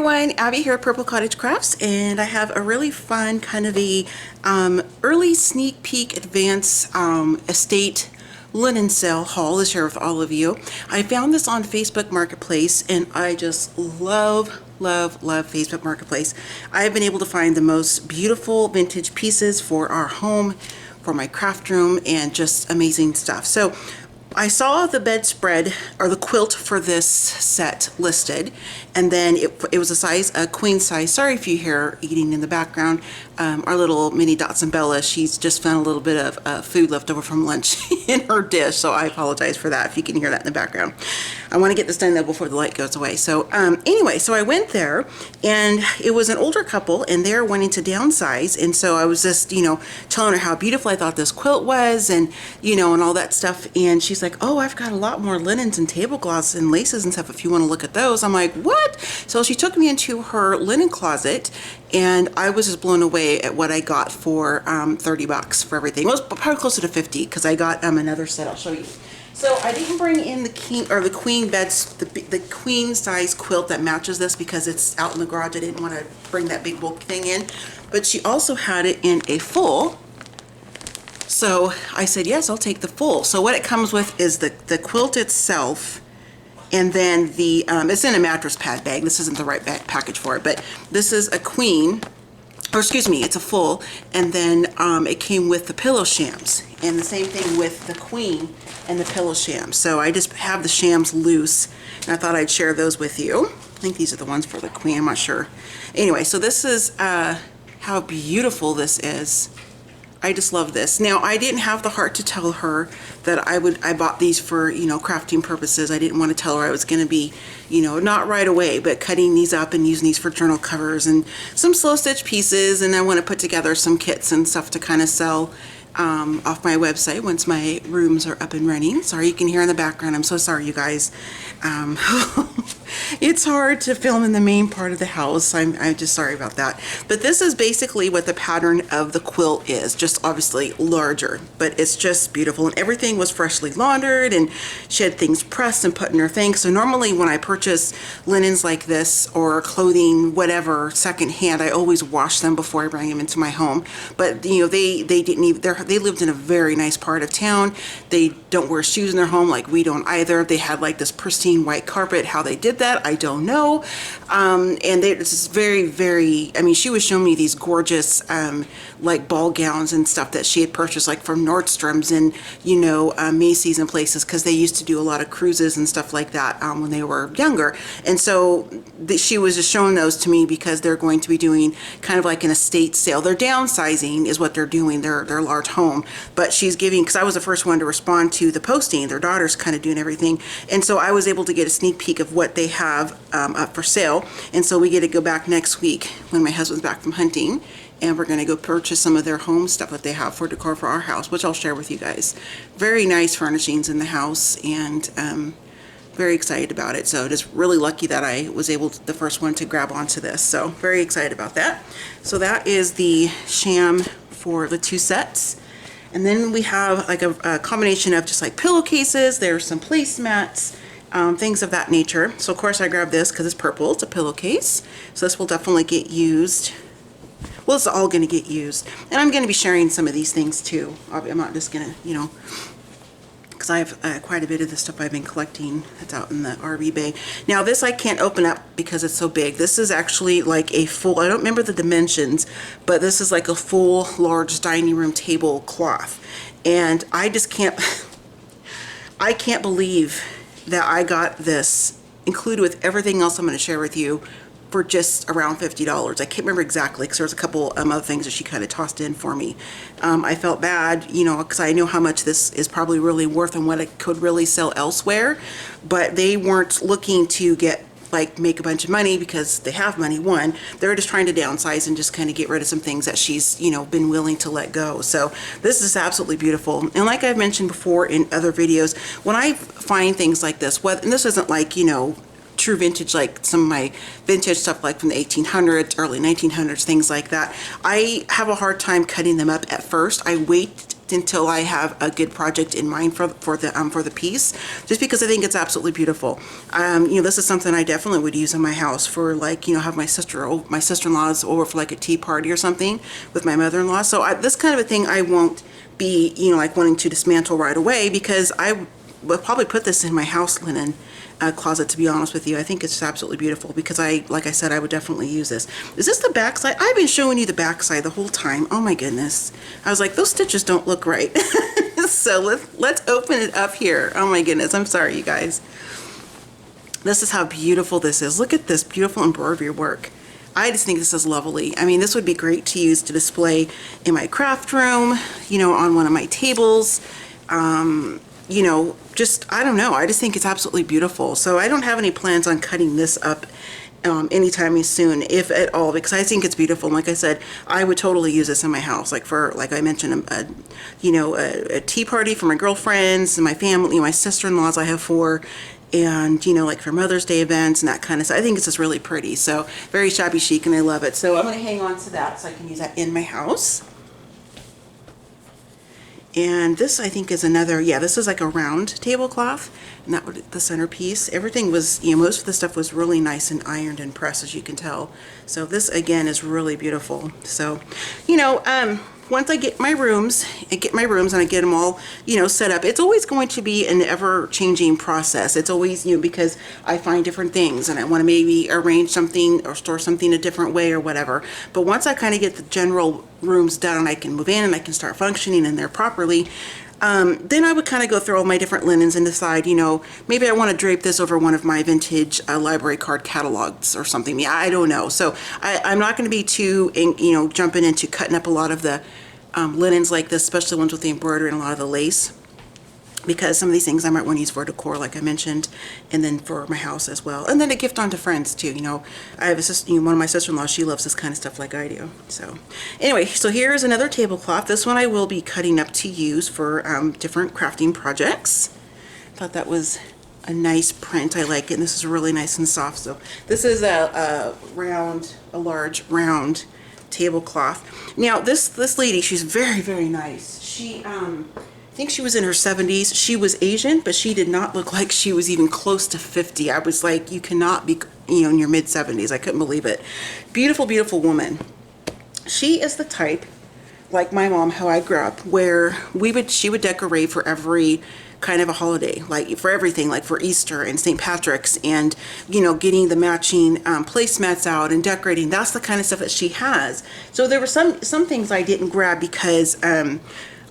everyone, Abby here at Purple Cottage Crafts, and I have a really fun kind of a early sneak peek advance estate linen sale haul to share with all of you. I found this on Facebook Marketplace, and I just love Facebook Marketplace. I have been able to find the most beautiful vintage pieces for our home, for my craft room, and just amazing stuff. So I saw the bedspread or the quilt for this set listed, and then it was a queen size. Sorry if you hear eating in the background. Our little mini Dotson Bella, she's just found a little bit of food left over from lunch in her dish, so I apologize for that if you can hear that in the background. I want to get this done though before the light goes away. So anyway, so I went there, and it was an older couple, and they're wanting to downsize, and so I was just, telling her how beautiful I thought this quilt was, and and all that stuff, and she's like, oh, I've got a lot more linens and tablecloths and laces and stuff if you want to look at those. I'm like, what? So she took me into her linen closet, and I was just blown away at what I got for 30 bucks for everything. It was probably closer to 50 because I got another set. I'll show you. So I didn't bring in the queen beds, the queen size quilt that matches this because it's out in the garage. I didn't want to bring that big bulky thing in, but she also had it in a full. So I said, yes, I'll take the full. So what it comes with is the quilt itself, and then it's in a mattress pad bag. This isn't the right package for it, but this is a queen, or excuse me, it's a full, and then it came with the pillow shams, and the same thing with the queen and the pillow shams. So I just have the shams loose, and I thought I'd share those with you. I think these are the ones for the queen, I'm not sure. Anyway, so this is how beautiful this is. I just love this. Now, I didn't have the heart to tell her that I bought these for, crafting purposes. I didn't want to tell her I was going to be, not right away, but cutting these up and using these for journal covers and some slow stitch pieces. And I want to put together some kits and stuff to kind of sell off my website once my rooms are up and running. Sorry, you can hear in the background. I'm so sorry, you guys. It's hard to film in the main part of the house. I'm just sorry about that. But this is basically what the pattern of the quilt is, just obviously larger, but it's just beautiful. And everything was freshly laundered, and she had things pressed and put in her thing. So normally when I purchase linens like this or clothing, whatever, secondhand, I always wash them before I bring them into my home. But they didn't even, they lived in a very nice part of town. They don't wear shoes in their home like we don't either. They had like this pristine white carpet. How they did that, I don't know. And this is very, I mean, she was showing me these gorgeous like ball gowns and stuff that she had purchased like from Nordstrom's and Macy's and places, because they used to do a lot of cruises and stuff like that when they were younger. And so she was just showing those to me because they're going to be doing kind of like an estate sale. They're downsizing is what they're doing, their large home, but she's giving, because I was the first one to respond to the posting, their daughter's kind of doing everything, and so I was able to get a sneak peek of what they have up for sale. And so we get to go back next week when my husband's back from hunting, and we're going to go purchase some of their home stuff that they have for decor for our house, which I'll share with you guys. Very nice furnishings in the house, and very excited about it. So just really lucky that I was able to, the first one to grab onto this. So very excited about that. So that is the sham for the two sets. And then we have like a combination of just like pillowcases. There's some placemats, things of that nature. So of course I grabbed this because it's purple. It's a pillowcase. So this will definitely get used. Well, it's all going to get used. And I'm going to be sharing some of these things too. I'm not just going to, because I have quite a bit of the stuff I've been collecting that's out in the RV bay. Now this I can't open up because it's so big. This is actually like a full, I don't remember the dimensions, but this is like a full large dining room tablecloth. And I just can't, I can't believe that I got this included with everything else I'm going to share with you for just around $50. I can't remember exactly because there's a couple other things that she kind of tossed in for me. I felt bad, because I know how much this is probably really worth and what it could really sell elsewhere, but they weren't looking to make a bunch of money because they have money. One, they're just trying to downsize and just kind of get rid of some things that she's, been willing to let go. So this is absolutely beautiful. And like I've mentioned before in other videos, when I find things like this, and this isn't like, true vintage, like some of my vintage stuff like from the 1800s, early 1900s, things like that, I have a hard time cutting them up at first. I wait wait until I have a good project in mind for the piece, just because I think it's absolutely beautiful. You know, this is something I definitely would use in my house for, like, you know, have my sister-in-law's over for like a tea party or something with my mother-in-law. So this kind of a thing I won't be, you know, like wanting to dismantle right away, because I would probably put this in my house linen closet, to be honest with you. I think it's absolutely beautiful because like I said, I would definitely use this. Is this the back side? I've been showing you the back side the whole time. Oh my goodness. I was like, those stitches don't look right. So let's open it up here. Oh my goodness. I'm sorry, you guys. This is how beautiful this is. Look at this beautiful embroidery work. I just think this is lovely. I mean, this would be great to use to display in my craft room, you know, on one of my tables. You know, just, I don't know. I just think it's absolutely beautiful. So I don't have any plans on cutting this up anytime soon, if at all, because I think it's beautiful. And like I said, I would totally use this in my house, like for, like I mentioned, you know, a tea party for my girlfriends and my family, my sister-in-laws. I have 4. And, you know, like for Mother's Day events and that kind of stuff. I think it's just really pretty. So very shabby chic, and I love it. So I'm going to hang on to that so I can use that in my house. And this, I think, is another, yeah, this is like a round tablecloth, and that would the centerpiece. Everything was, you know, most of the stuff was really nice and ironed and pressed, as you can tell. So this, again, is really beautiful. So, you know, once I get my rooms, and I get them all, you know, set up, it's always going to be an ever-changing process. It's always, you know, because I find different things and I want to maybe arrange something or store something a different way or whatever. But once I kind of get the general rooms done and I can move in and I can start functioning in there properly, then I would kind of go through all my different linens and decide, you know, maybe I want to drape this over one of my vintage library card catalogs or something. Yeah, I don't know. So I'm not going to be too, you know, jumping into cutting up a lot of the linens like this, especially ones with the embroidery and a lot of the lace, because some of these things I might want to use for decor, like I mentioned, and then for my house as well, and then to gift on to friends too. You know, I have a sister, you know, one of my sister-in-laws, she loves this kind of stuff like I do. So anyway, so here's another tablecloth. This one I will be cutting up to use for different crafting projects. Thought that was a nice print. I like it, and this is really nice and soft. So this is a large round tablecloth. Now this lady, she's very, very nice. She I think she was in her 70s. She was Asian, but she did not look like she was even close to 50. I was like, you cannot be, you know, in your mid 70s. I couldn't believe it. Beautiful, beautiful woman. She is the type, like my mom, how I grew up, where she would decorate for every kind of a holiday, like for everything, like for Easter and St. Patrick's, and, you know, getting the matching placemats out and decorating. That's the kind of stuff that she has. So there were some things I didn't grab because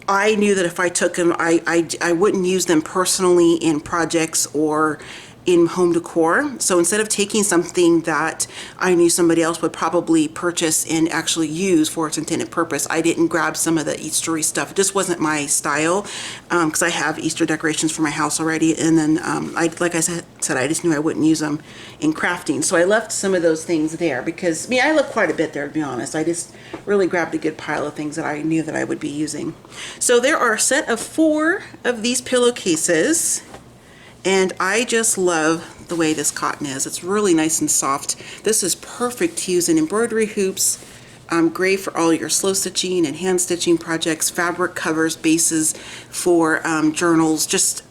I knew that if I took them, I wouldn't use them personally in projects or in home decor. So instead of taking something that I knew somebody else would probably purchase and actually use for its intended purpose, I didn't grab some of the Eastery stuff. It just wasn't my style, because I have Easter decorations for my house already. And then, like I said, I just knew I wouldn't use them in crafting. So I left some of those things there because, I mean, I left quite a bit there, to be honest. I just really grabbed a good pile of things that I knew that I would be using. So there are a set of 4 of these pillowcases. And I just love the way this cotton is. It's really nice and soft. This is perfect to use in embroidery hoops. Great for all your slow stitching and hand stitching projects, fabric covers, bases for journals, just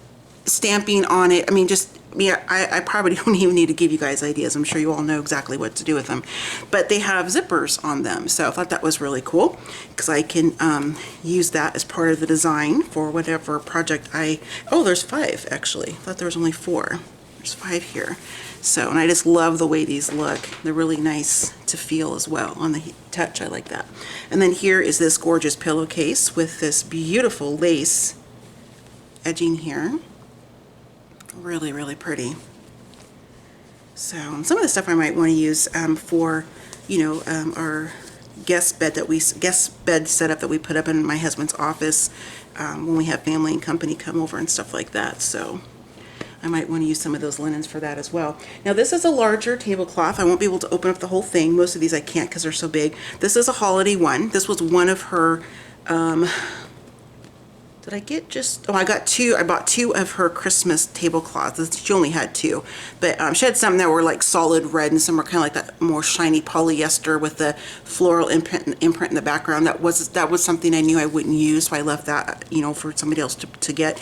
stamping on it. I mean, just, yeah, I probably don't even need to give you guys ideas. I'm sure you all know exactly what to do with them. But they have zippers on them, so I thought that was really cool because I can use that as part of the design for whatever project oh, there's 5 actually. I thought there was only 4. There's 5 here. So, and I just love the way these look. They're really nice to feel as well on the touch. I like that. And then here is this gorgeous pillowcase with this beautiful lace edging here. Really, really pretty. So, and some of the stuff I might want to use for, you know, our guest bed setup that we put up in my husband's office when we have family and company come over and stuff like that. So I might want to use some of those linens for that as well. Now this is a larger tablecloth. I won't be able to open up the whole thing. Most of these I can't because they're so big. This is a holiday one. This was one of her, doesn't Did I get just, oh, I got two. I bought two of her Christmas tablecloths. She only had two, but she had some that were like solid red and some were kind of like that more shiny polyester with the floral imprint in the background. That was something I knew I wouldn't use, so I left that, you know, for somebody else to get.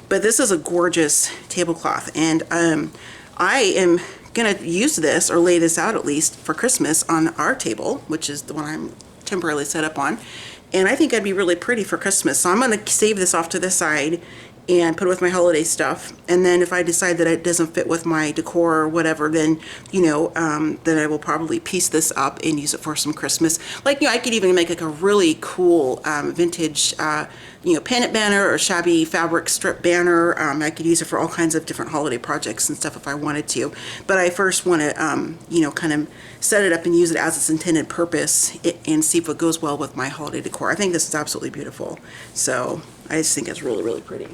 But this is a gorgeous tablecloth, and I am gonna use this, or lay this out at least for Christmas on our table, which is the one I'm temporarily set up on. And I think it'd be really pretty for Christmas. So I'm going to save this off to the side and put it with my holiday stuff. And then if I decide that it doesn't fit with my decor or whatever, then, you know, then I will probably piece this up and use it for some Christmas. Like, you know, I could even make like a really cool vintage, you know, pennant banner or shabby fabric strip banner. I could use it for all kinds of different holiday projects and stuff if I wanted to. But I first want to, you know, kind of set it up and use it as its intended purpose and see if it goes well with my holiday decor. I think this is absolutely beautiful. So I just think it's really, really pretty.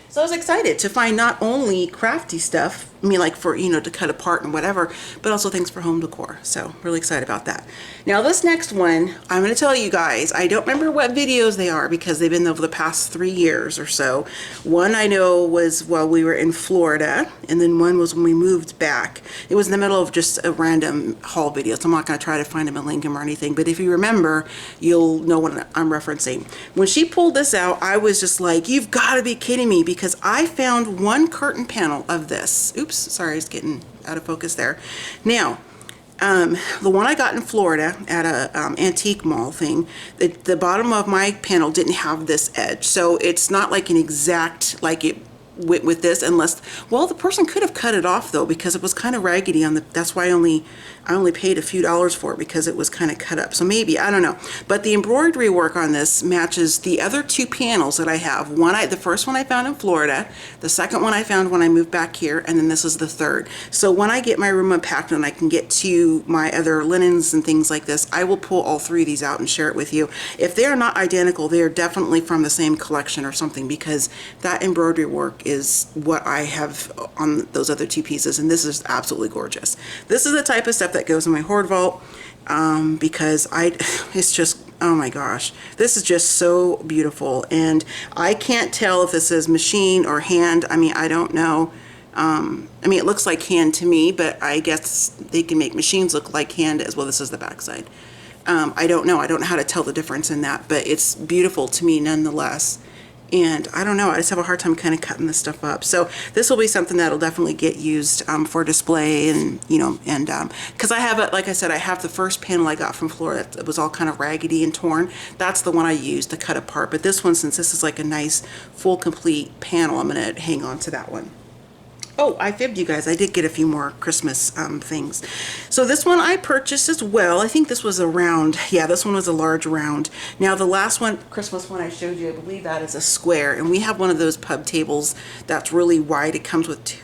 So I was excited to find not only crafty stuff, I mean, like for, you know, to cut apart and whatever, but also things for home decor. So really excited about that. Now this next one, I'm going to tell you guys, I don't remember what videos they are because they've been over the past 3 years or so. One I know was while we were in Florida, and then one was when we moved back. It was in the middle of just a random haul video, so I'm not going to try to find them and link them or anything, but if you remember, you'll know what I'm referencing. When she pulled this out, I was just like, you've got to be kidding me, because I found one curtain panel of this. Oops, sorry, it's getting out of focus there. Now, the one I got in Florida at a antique mall thing, the bottom of my panel didn't have this edge, so it's not like an exact, like it with this, unless, well, the person could have cut it off though, because it was kind of raggedy on the, that's why I only paid a few dollars for it, because it was kind of cut up. So maybe, I don't know, but the embroidery work on this matches the other two panels that I have. The first one I found in Florida, the second one I found when I moved back here, and then this is the third. So when I get my room unpacked and I can get to my other linens and things like this, I will pull all three of these out and share it with you. If they are not identical, they are definitely from the same collection or something, because that embroidery work is what I have on those other two pieces, and this is absolutely gorgeous. This is the type of stuff that goes in my hoard vault, because it's just, oh my gosh, this is just so beautiful. And I can't tell if this is machine or hand. I mean, I don't know. I mean, it looks like hand to me, but I guess they can make machines look like hand as well. This is the backside. I don't know. I don't know how to tell the difference in that, but it's beautiful to me nonetheless. And I don't know, I just have a hard time kind of cutting this stuff up. So this will be something that'll definitely get used for display, and, you know, and because I have it, like I said, I have the first panel I got from Florida. It was all kind of raggedy and torn. That's the one I used to cut apart. But this one, since this is like a nice full complete panel, I'm going to hang on to that one. Oh, I fibbed you guys. I did get a few more Christmas things. So this one I purchased as well. I think this was a round. Yeah, this one was a large round. Now the last one, Christmas one I showed you, I believe that is a square. And we have one of those pub tables that's really wide. It comes with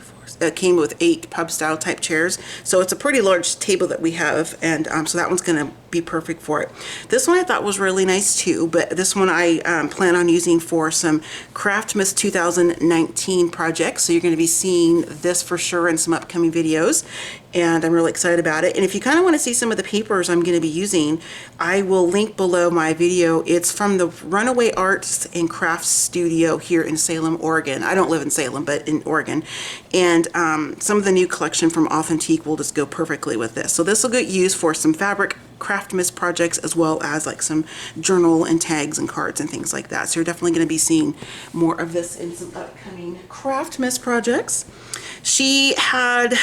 came with 8 pub style type chairs. So it's a pretty large table that we have. And so that one's going to be perfect for it. This one I thought was really nice too, but this one I plan on using for some Craftmas 2019 projects. So you're going to be seeing this for sure in some upcoming videos, and I'm really excited about it. And if you kind of want to see some of the papers I'm going to be using, I will link below my video. It's from the Runaway Arts and Crafts Studio here in Salem, Oregon. I don't live in Salem, but in Oregon. And some of the new collection from Authentique will just go perfectly with this. So this will get used for some fabric Craftmas projects, as well as like some journal and tags and cards and things like that. So you're definitely going to be seeing more of this in some upcoming Craftmas projects. Did she have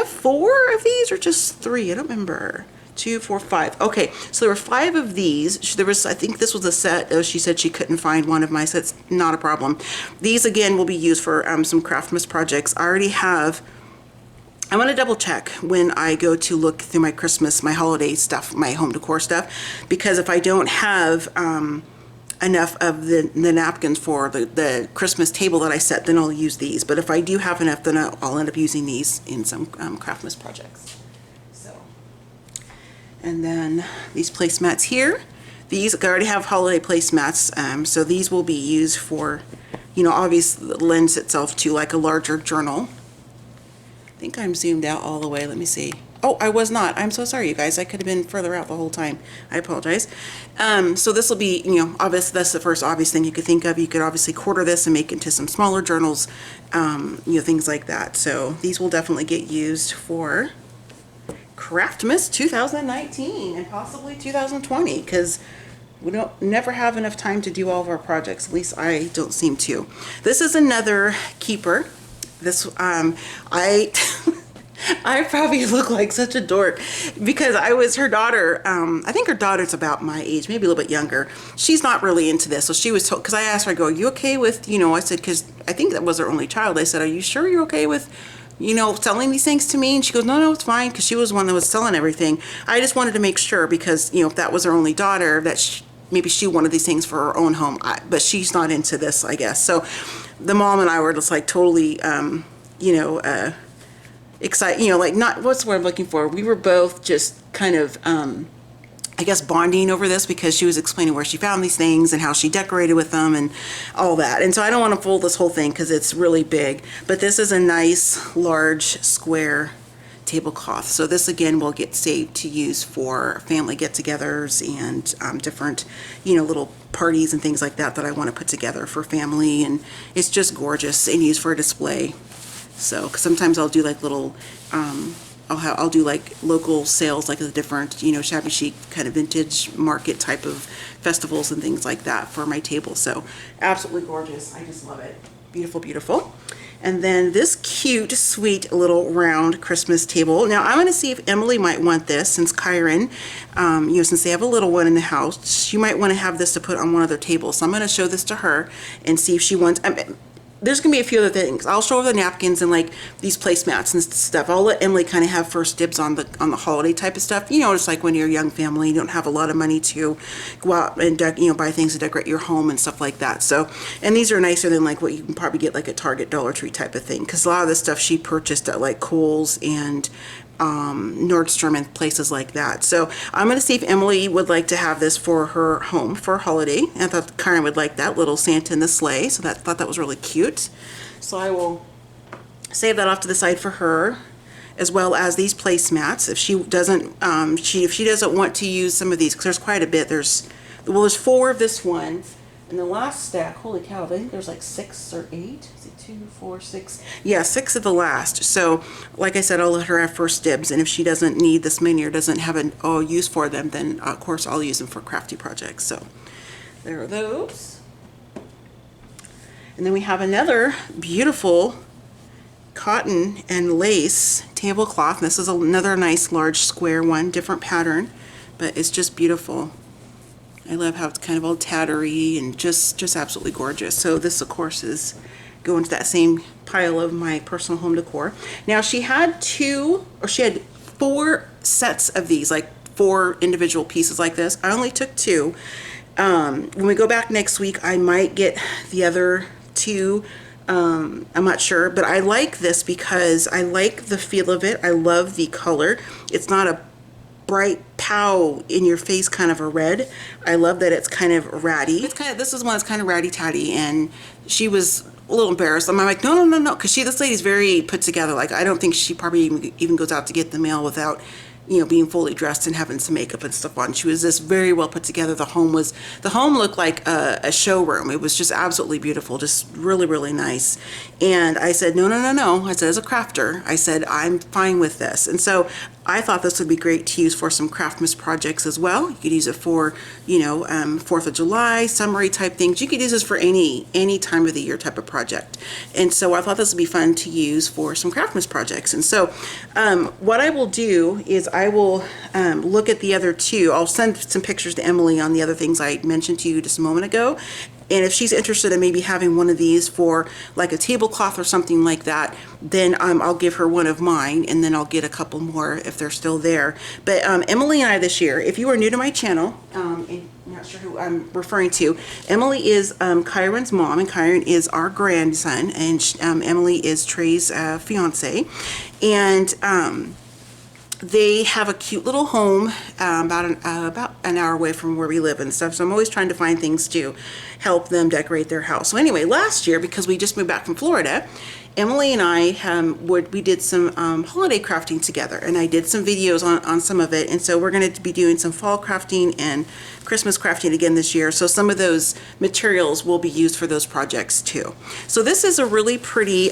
4 of these or just 3? I don't remember. 2, 4, 5. Okay, so there were 5 of these. There was, I think this was a set. She said she couldn't find one of my sets. Not a problem. These again will be used for some Craftmas projects. I already have. I want to double check when I go to look through my Christmas, my holiday stuff, my home decor stuff, because if I don't have enough of the napkins for the Christmas table that I set, then I'll use these. But if I do have enough, then I'll end up using these in some Craftmas projects. So, and then these placemats here. These, I already have holiday placemats, so these will be used for, you know, obviously lends itself to like a larger journal. I think I'm zoomed out all the way. Let me see. Oh, I was not. I'm so sorry, you guys. I could have been further out the whole time. I apologize. So this will be, you know, obviously that's the first obvious thing you could think of. You could obviously quarter this and make into some smaller journals, you know, things like that. So these will definitely get used for Craftmas 2019 and possibly 2020, because we don't never have enough time to do all of our projects. At least I don't seem to. This is another keeper. This I I probably look like such a dork because I was her daughter. I think her daughter's about my age, maybe a little bit younger. She's not really into this. So she was told, because I asked her, I go, are you okay with, you know, I said, because I think that was her only child. I said, are you sure you're okay with, you know, selling these things to me? And she goes, no, it's fine, because she was the one that was selling everything. I just wanted to make sure, because, you know, if that was her only daughter, that maybe she wanted these things for her own home. But she's not into this, I guess. So the mom and I were just like totally, you know, excited, you know, like, not, what's the word I'm looking for? We were both just kind of, I guess, bonding over this, because she was explaining where she found these things and how she decorated with them and all that. And so I don't want to fold this whole thing because it's really big, but this is a nice large square tablecloth. So this again will get saved to use for family get-togethers and different, you know, little parties and things like that that I want to put together for family. And it's just gorgeous and used for a display. So, 'cause sometimes I'll do like little, I'll do like local sales, like the different, you know, shabby chic kind of vintage market type of festivals and things like that for my table. So absolutely gorgeous. I just love it. Beautiful, beautiful. And then this cute, sweet little round Christmas table. Now I'm going to see if Emily might want this, since Kyron, you know, since they have a little one in the house, she might want to have this to put on one of their tables. So I'm going to show this to her and see if she wants. There's gonna be a few other things. I'll show her the napkins and like these placemats and stuff. I'll let Emily kind of have first dibs on the holiday type of stuff. You know, it's like when you're a young family, you don't have a lot of money to go out and you know, buy things to decorate your home and stuff like that. So, and these are nicer than like what you can probably get like a Target, Dollar Tree type of thing, because a lot of this stuff she purchased at like Kohl's and Nordstrom and places like that. So I'm going to see if Emily would like to have this for her home for a holiday. I thought Karen would like that little Santa in the sleigh, so thought that was really cute. So I will save that off to the side for her, as well as these placemats. If she doesn't, if she doesn't want to use some of these, because there's quite a bit. There's 4 of this one. And the last stack, holy cow, I think there's like 6 or 8. Is it 2, 4, 6? Yeah, 6 of the last. So, like I said, I'll let her have first dibs. And if she doesn't need this many or doesn't have an use for them, then of course I'll use them for crafty projects. So, there are those. And then we have another beautiful cotton and lace tablecloth. This is another nice large square one, different pattern, but it's just beautiful. I love how it's kind of all tattery and just absolutely gorgeous. So this, of course, is going to that same pile of my personal home decor. Now she had 4 sets of these, like 4 individual pieces like this. I only took 2. When we go back next week, I might get the other 2. I'm not sure, but I like this because I like the feel of it. I love the color. It's not a bright pow in your face kind of a red. I love that it's kind of ratty. This is one that's kind of ratty tatty, and she was a little embarrassed. I'm like, no, because this lady's very put together. Like, I don't think she probably even goes out to get the mail without, you know, being fully dressed and having some makeup and stuff on. She was just very well put together. The home looked like a showroom. It was just absolutely beautiful, just really, really nice. And I said, no. I said, as a crafter, I said, I'm fine with this. And so I thought this would be great to use for some Craftmas projects as well. You could use it for, you know, 4th of July, summery type things. You could use this for any time of the year type of project. And so I thought this would be fun to use for some Craftmas projects. And so what I will do is I will look at the other 2. I'll send some pictures to Emily on the other things I mentioned to you just a moment ago. And if she's interested in maybe having one of these for like a tablecloth or something like that, then I'll give her one of mine, and then I'll get a couple more if they're still there. But Emily and I this year, if you are new to my channel, and not sure who I'm referring to, Emily is Kyron's mom, and Kyron is our grandson, and Emily is Trey's fiance. And they have a cute little home about an hour away from where we live and stuff. So I'm always trying to find things to help them decorate their house. So anyway, last year, because we just moved back from Florida, Emily and I we did some holiday crafting together, and I did some videos on some of it, and so we're going to be doing some fall crafting and Christmas crafting again this year. So some of those materials will be used for those projects too. So this is a really pretty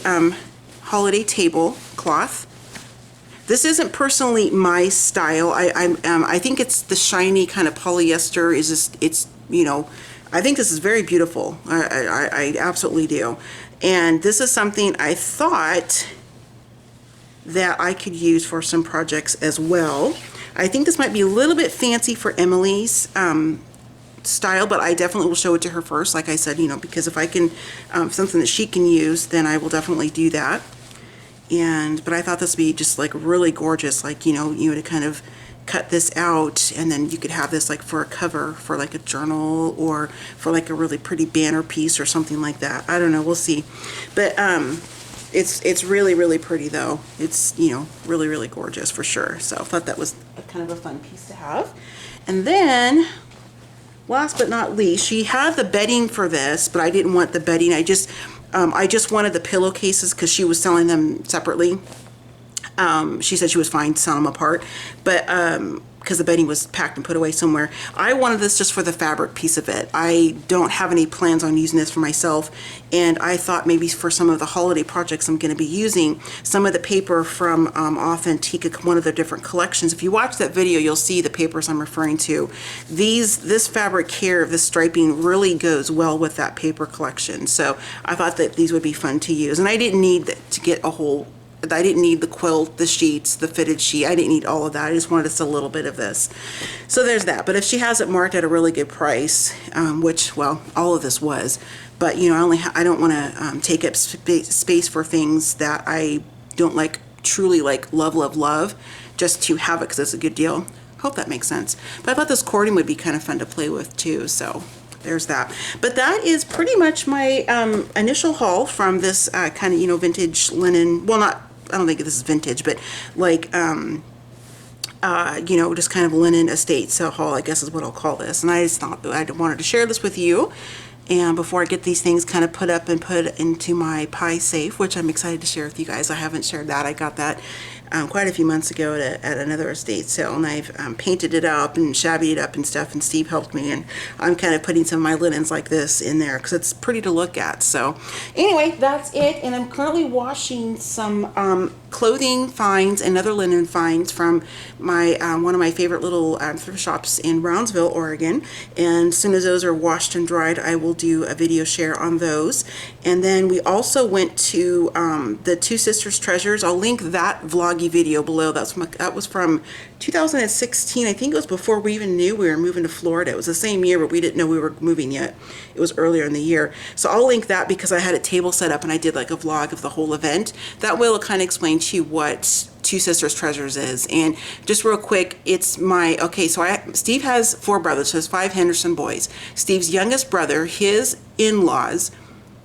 holiday tablecloth. This isn't personally my style. I think it's the shiny kind of polyester is just, it's, you know, I think this is very beautiful. I absolutely do. And this is something I thought that I could use for some projects as well. I think this might be a little bit fancy for Emily's style, but I definitely will show it to her first, like I said, you know, because if I can, something that she can use, then I will definitely do that. But I thought this would be just like really gorgeous, like, you know, to kind of cut this out, and then you could have this like for a cover for like a journal or for like a really pretty banner piece or something like that. I don't know, we'll see. But it's really, really pretty though. It's, you know, really, really gorgeous for sure. So I thought that was kind of a fun piece to have. And then last but not least, she had the bedding for this, but I didn't want the bedding. I just wanted the pillowcases because she was selling them separately. She said she was fine selling them apart, but because the bedding was packed and put away somewhere. I wanted this just for the fabric piece of it. I don't have any plans on using this for myself, and I thought maybe for some of the holiday projects I'm going to be using some of the paper from Authentica, one of their different collections. If you watch that video, you'll see the papers I'm referring to. This fabric here, this striping really goes well with that paper collection, so I thought that these would be fun to use. And I didn't need to get a whole, I didn't need the quilt, the sheets, the fitted sheet. I didn't need all of that. I just wanted just a little bit of this. So there's that. But if she has it marked at a really good price, which, well, all of this was, but you know, I don't want to take up space for things that I don't like, truly like love, just to have it because it's a good deal. Hope that makes sense. But I thought this cording would be kind of fun to play with too. So there's that. But that is pretty much my initial haul from this kind of, you know, vintage linen. Well, not, I don't think this is vintage, but like, you know, just kind of linen estate sale haul, I guess is what I'll call this. And I just thought I wanted to share this with you. And before I get these things kind of put up and put into my pie safe, which I'm excited to share with you guys. I haven't shared that. I got that quite a few months ago at another estate sale, and I've painted it up and shabbied it up and stuff, and Steve helped me, and I'm kind of putting some of my linens like this in there because it's pretty to look at. So anyway, that's it, and I'm currently washing some clothing finds and other linen finds from my one of my favorite little thrift shops in Brownsville, Oregon. And as soon as those are washed and dried, I will do a video share on those. And then we also went to the Two Sisters Treasures. I'll link that vloggy video below. That was from 2016. I think it was before we even knew we were moving to Florida. It was the same year, but we didn't know we were moving yet. It was earlier in the year. So I'll link that because I had a table set up and I did like a vlog of the whole event. That way it'll kind of explain to you what Two Sisters Treasures is. And just real quick, it's my, okay, so Steve has 4 brothers, so there's 5 Henderson boys. Steve's youngest brother, his in-laws,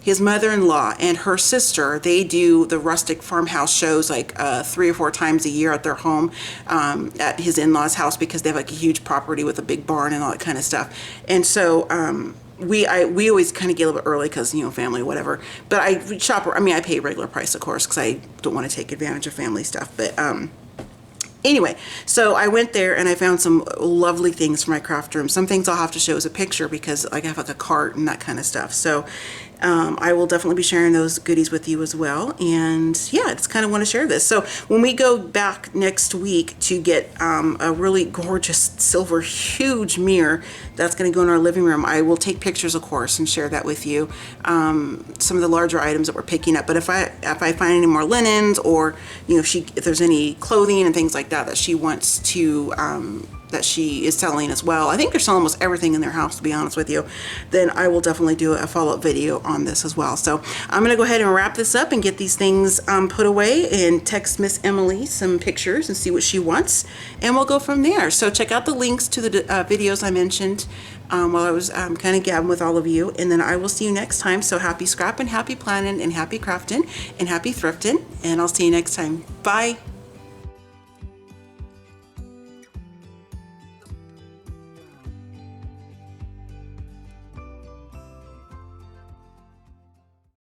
his mother-in-law and her sister, they do the rustic farmhouse shows like 3 or 4 times a year at their home, at his in-laws house, because they have like a huge property with a big barn and all that kind of stuff. And so we always kind of get a little bit early because, you know, family, whatever. But I shop, I mean, I pay regular price, of course, because I don't want to take advantage of family stuff. But anyway, so I went there and I found some lovely things for my craft room. Some things I'll have to show as a picture because I have like a cart and that kind of stuff. So I will definitely be sharing those goodies with you as well. And yeah, I just kind of want to share this. So when we go back next week to get a really gorgeous silver huge mirror that's going to go in our living room, I will take pictures, of course, and share that with you. Some of the larger items that we're picking up. But if I find any more linens, or you know, if there's any clothing and things like that she wants to that she is selling as well, I think they're selling almost everything in their house, to be honest with you, then I will definitely do a follow-up video on this as well. So I'm gonna go ahead and wrap this up and get these things put away and text Miss Emily some pictures and see what she wants, and we'll go from there. So check out the links to the videos I mentioned while I was kind of gabbing with all of you, and then I will see you next time. So happy scrapping, happy planning, and happy crafting, and happy thrifting, and I'll see you next time. Bye.